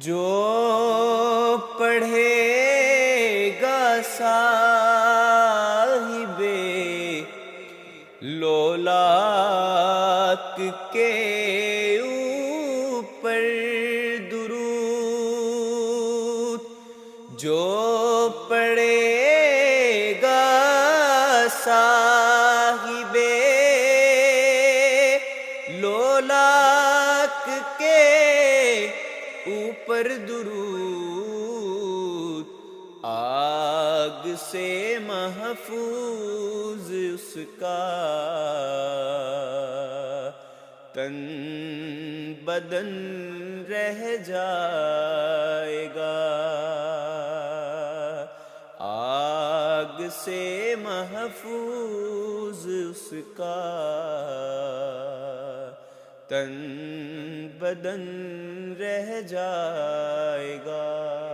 جو پڑھے گا صاحب لولاک کے اوپر درود، جو پڑھے گا صاحب لولاک کے اوپر درود، آگ سے محفوظ اس کا تن بدن رہ جائے گا، آگ سے محفوظ اس کا تن بدن رہ جائے گا۔